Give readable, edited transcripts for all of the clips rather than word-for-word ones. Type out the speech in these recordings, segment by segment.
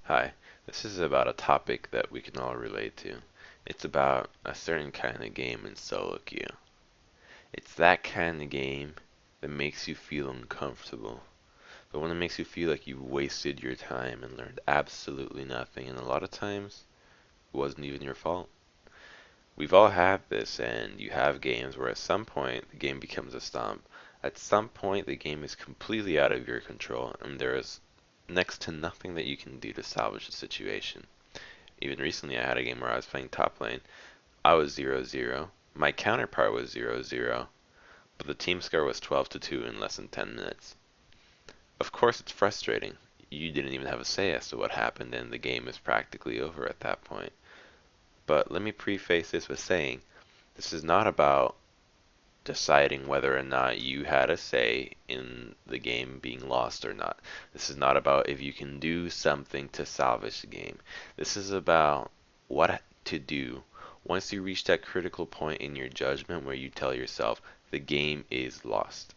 Hi, this is about a topic that we can all relate to. It's about a certain kind of game in solo queue. It's that kind of game that makes you feel uncomfortable, but when it makes you feel like you've wasted your time and learned absolutely nothing, and a lot of times it wasn't even your fault. We've all had this, and you have games where at some point the game becomes a stomp. At some point the game is completely out of your control, and there is next to nothing that you can do to salvage the situation. Even recently, I had a game where I was playing top lane. I was 0-0. My counterpart was 0-0, but the team score was 12-2 in less than 10 minutes. Of course, it's frustrating. You didn't even have a say as to what happened, and the game is practically over at that point. But let me preface this with saying this is not about deciding whether or not you had a say in the game being lost or not. This is not about if you can do something to salvage the game. This is about what to do once you reach that critical point in your judgment where you tell yourself the game is lost.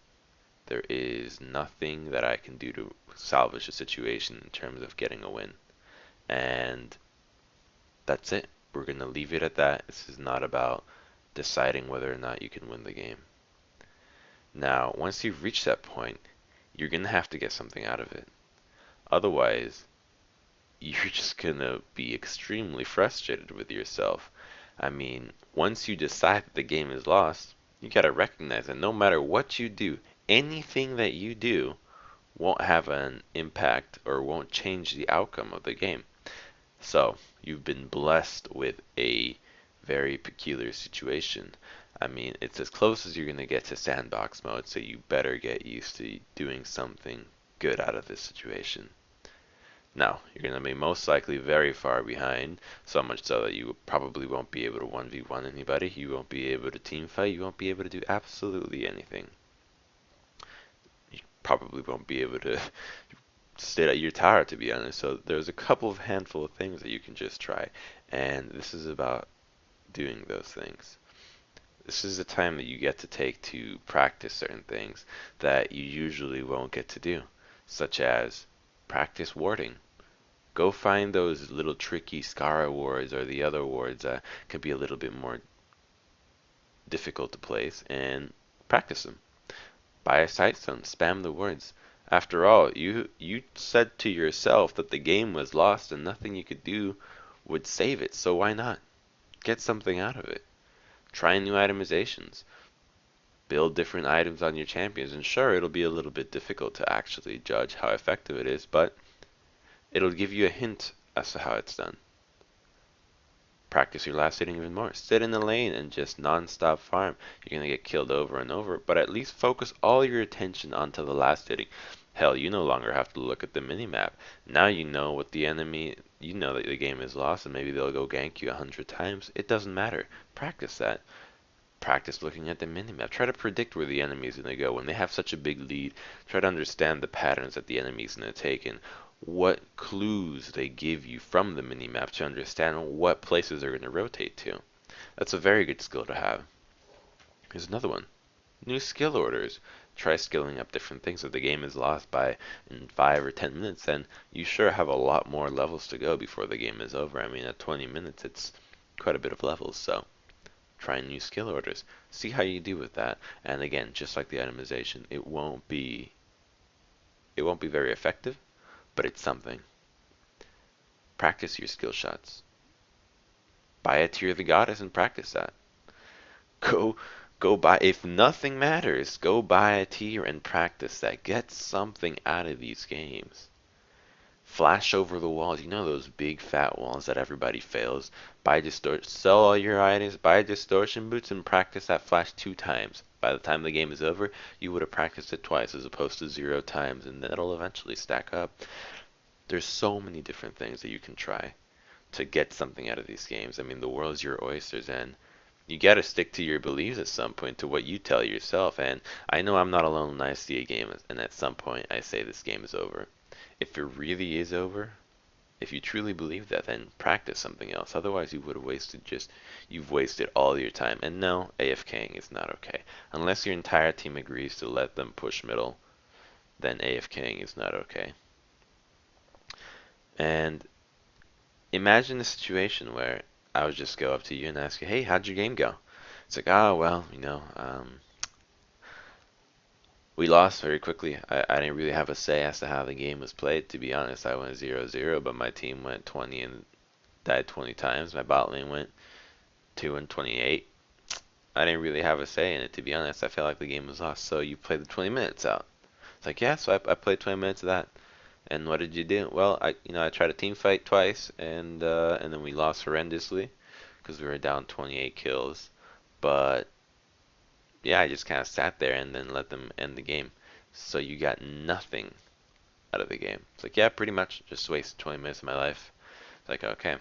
There is nothing that I can do to salvage the situation in terms of getting a win. And that's it. We're going to leave it at that. This is not about deciding whether or not you can win the game. Now, once you've reached that point, you're going to have to get something out of it. Otherwise, you're just going to be extremely frustrated with yourself. I mean, once you decide that the game is lost, you got to recognize that no matter what you do, anything that you do won't have an impact or won't change the outcome of the game. So, you've been blessed with a very peculiar situation. I mean, it's as close as you're going to get to sandbox mode, so you better get used to doing something good out of this situation. Now, you're going to be most likely very far behind, so much so that you probably won't be able to 1v1 anybody, you won't be able to team fight, you won't be able to do absolutely anything. You probably won't be able to stay at your tower, to be honest. So there's a couple of handful of things that you can just try, and this is about doing those things. This is the time that you get to take to practice certain things that you usually won't get to do, such as practice warding. Go find those little tricky Scar wards or the other wards that could be a little bit more difficult to place and practice them. Buy a sight stone, spam the words. After all, you said to yourself that the game was lost and nothing you could do would save it, so why not? Get something out of it. Try new itemizations. Build different items on your champions, and sure, it'll be a little bit difficult to actually judge how effective it is, but it'll give you a hint as to how it's done. Practice your last hitting even more. Sit in the lane and just non-stop farm. You're going to get killed over and over, but at least focus all your attention onto the last hitting. Hell, you no longer have to look at the minimap. Now you know what the enemy, you know that the game is lost and maybe they'll go gank you 100 times. It doesn't matter. Practice that. Practice looking at the minimap. Try to predict where the enemy is going to go. When they have such a big lead, try to understand the patterns that the enemy is going to take and what clues they give you from the minimap to understand what places they're going to rotate to. That's a very good skill to have. Here's another one. New skill orders. Try skilling up different things. If the game is lost by in 5 or 10 minutes, then you sure have a lot more levels to go before the game is over. I mean, at 20 minutes, it's quite a bit of levels, so try new skill orders. See how you do with that. And again, just like the itemization, it won't be very effective, but it's something. Practice your skill shots. Buy a Tear of the Goddess and practice that. Go go buy, if nothing matters, go buy a tier and practice that. Get something out of these games. Flash over the walls. You know those big fat walls that everybody fails. Sell all your items, buy distortion boots, and practice that flash 2 times. By the time the game is over, you would have practiced it twice as opposed to 0 times, and that'll eventually stack up. There's so many different things that you can try to get something out of these games. I mean, the world's your oysters, and you got to stick to your beliefs at some point, to what you tell yourself. And I know I'm not alone when I see a game, and at some point I say this game is over. If it really is over, if you truly believe that, then practice something else. Otherwise, you would have you've wasted all your time. And no, AFKing is not okay. Unless your entire team agrees to let them push middle, then AFKing is not okay. And Imagine a situation where I would just go up to you and ask you, "Hey, how'd your game go?" It's like, "Oh, well, we lost very quickly. I didn't really have a say as to how the game was played. To be honest, I went 0-0, but my team went 20 and died 20 times. My bot lane went 2 and 28. I didn't really have a say in it, to be honest. I felt like the game was lost. So you played the 20 minutes out." It's like, "Yeah, so I played 20 minutes of that." "And what did you do?" "Well, I tried a team fight twice, and then we lost horrendously because we were down 28 kills. But yeah, I just kind of sat there and then let them end the game." "So you got nothing out of the game?" It's like, "Yeah, pretty much. Just wasted 20 minutes of my life." It's like, okay,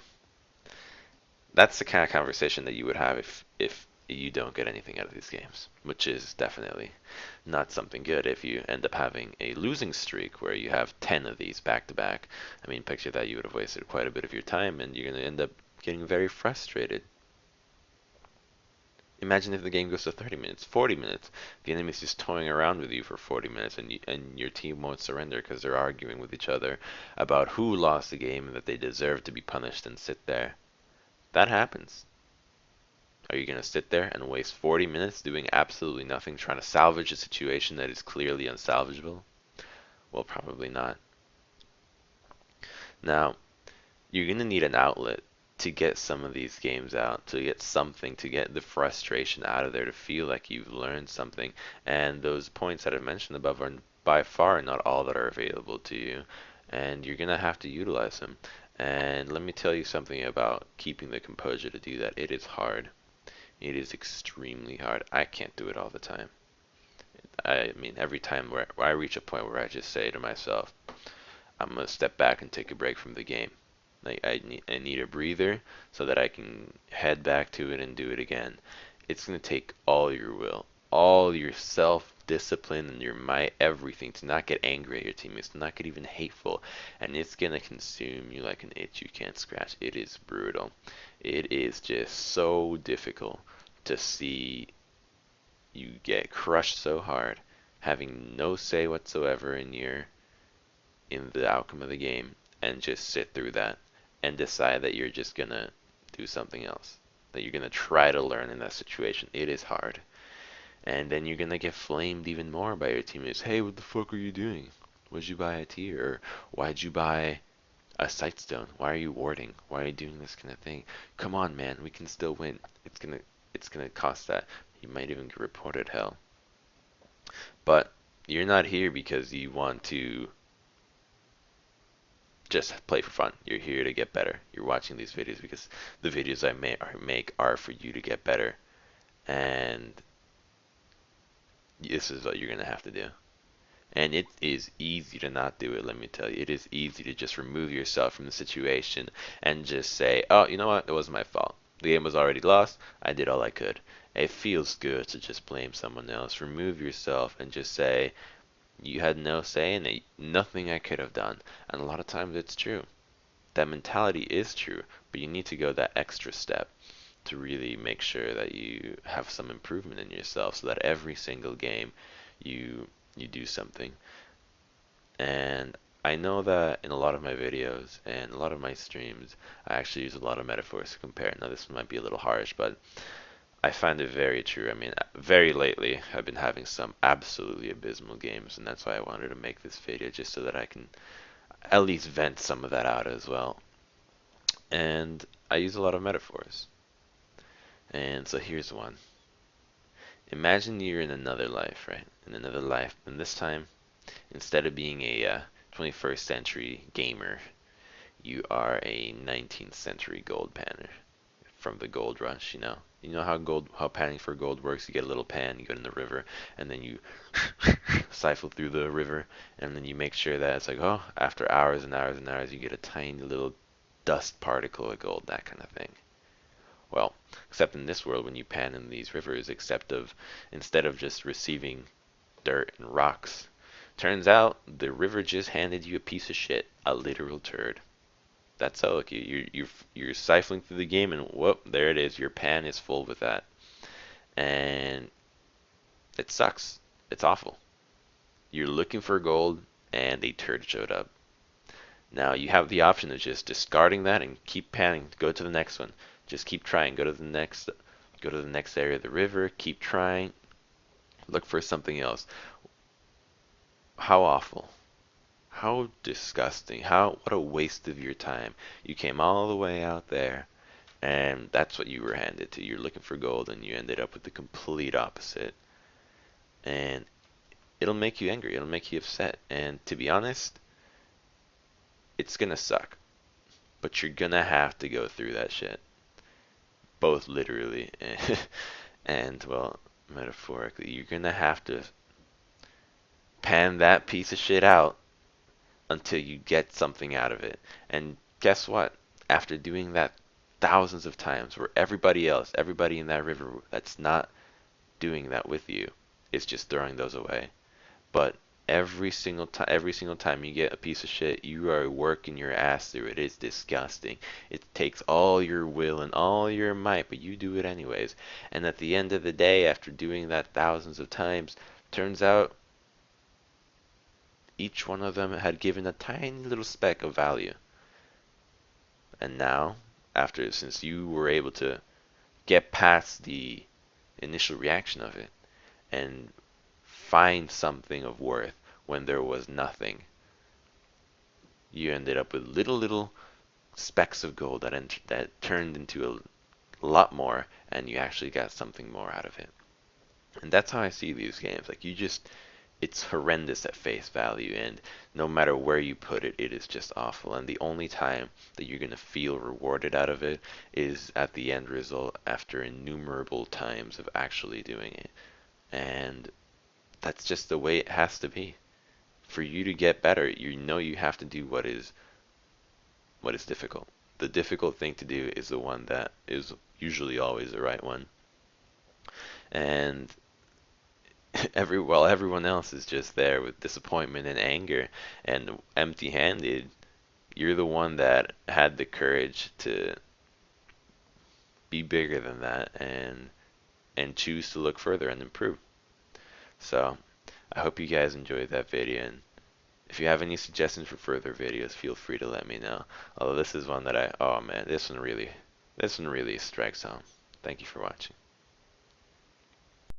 that's the kind of conversation that you would have if you don't get anything out of these games, which is definitely not something good if you end up having a losing streak where you have 10 of these back to back. I mean, picture that, you would have wasted quite a bit of your time and you're going to end up getting very frustrated. Imagine if the game goes to 30 minutes, 40 minutes. The enemy's just toying around with you for 40 minutes and your team won't surrender because they're arguing with each other about who lost the game and that they deserve to be punished and sit there. That happens. Are you going to sit there and waste 40 minutes doing absolutely nothing, trying to salvage a situation that is clearly unsalvageable? Well, probably not. Now, you're going to need an outlet to get some of these games out, to get something, to get the frustration out of there, to feel like you've learned something. And those points that I've mentioned above are by far not all that are available to you. And you're going to have to utilize them. And let me tell you something about keeping the composure to do that. It is hard. It is extremely hard. I can't do it all the time. I mean, every time where I reach a point where I just say to myself, I'm gonna step back and take a break from the game. Like I need a breather so that I can head back to it and do it again. It's gonna take all your will, all your self-discipline and your might, everything to not get angry at your teammates, to not get even hateful, and it's gonna consume you like an itch you can't scratch. It is brutal. It is just so difficult to see you get crushed so hard, having no say whatsoever in the outcome of the game, and just sit through that and decide that you're just gonna do something else. That you're gonna try to learn in that situation. It is hard. And then you're gonna get flamed even more by your teammates. "Hey, what the fuck are you doing? Why'd you buy a tier? Or why'd you buy a sightstone? Why are you warding? Why are you doing this kind of thing? Come on, man, we can still win. It's gonna cost that. You might even get reported hell." But you're not here because you want to just play for fun. You're here to get better. You're watching these videos because the videos I make are for you to get better. And this is what you're going to have to do. And it is easy to not do it, let me tell you. It is easy to just remove yourself from the situation and just say, "Oh, you know what? It wasn't my fault. The game was already lost. I did all I could." It feels good to just blame someone else. Remove yourself and just say, "You had no say in it. Nothing I could have done." And a lot of times it's true. That mentality is true, but you need to go that extra step to really make sure that you have some improvement in yourself so that every single game you you do something. And I know that in a lot of my videos and a lot of my streams, I actually use a lot of metaphors to compare. Now, this might be a little harsh, but I find it very true. I mean, very lately, I've been having some absolutely abysmal games, and that's why I wanted to make this video, just so that I can at least vent some of that out as well. And I use a lot of metaphors. And so here's one. Imagine you're in another life, right? In another life, and this time, instead of being a 21st century gamer, you are a 19th century gold panner from the gold rush, you know? You know how panning for gold works? You get a little pan, you go in the river, and then you siphon through the river, and then you make sure that it's like, oh, after hours and hours and hours, you get a tiny little dust particle of gold, that kind of thing. Well, except in this world, when you pan in these rivers, instead of just receiving dirt and rocks, turns out the river just handed you a piece of shit, a literal turd. That's how, like, you're siphoning through the game, and whoop, there it is. Your pan is full with that, and it sucks. It's awful. You're looking for gold, and a turd showed up. Now you have the option of just discarding that and keep panning, go to the next one. Just keep trying, go to the next area of the river, keep trying, look for something else. How awful. How disgusting. What a waste of your time. You came all the way out there and that's what you were handed to. You're looking for gold and you ended up with the complete opposite. And it'll make you angry. It'll make you upset. And to be honest, it's gonna suck. But you're gonna have to go through that shit. Both literally and, well, metaphorically. You're gonna have to pan that piece of shit out until you get something out of it. And guess what? After doing that thousands of times, where everybody else, everybody in that river that's not doing that with you, is just throwing those away. But every single time you get a piece of shit, you are working your ass through it. It's disgusting. It takes all your will and all your might, but you do it anyways. And at the end of the day, after doing that thousands of times, turns out each one of them had given a tiny little speck of value. And now, since you were able to get past the initial reaction of it and find something of worth when there was nothing, you ended up with little specks of gold that turned into a lot more, and you actually got something more out of it. And that's how I see these games. Like, it's horrendous at face value, and no matter where you put it, it is just awful. And the only time that you're going to feel rewarded out of it is at the end result after innumerable times of actually doing it. And that's just the way it has to be. For you to get better, you know you have to do what is difficult. The difficult thing to do is the one that is usually always the right one. And while everyone else is just there with disappointment and anger and empty-handed, you're the one that had the courage to be bigger than that and choose to look further and improve. So I hope you guys enjoyed that video, and if you have any suggestions for further videos, feel free to let me know. Although this is one that oh man, this one really strikes home. Thank you for watching.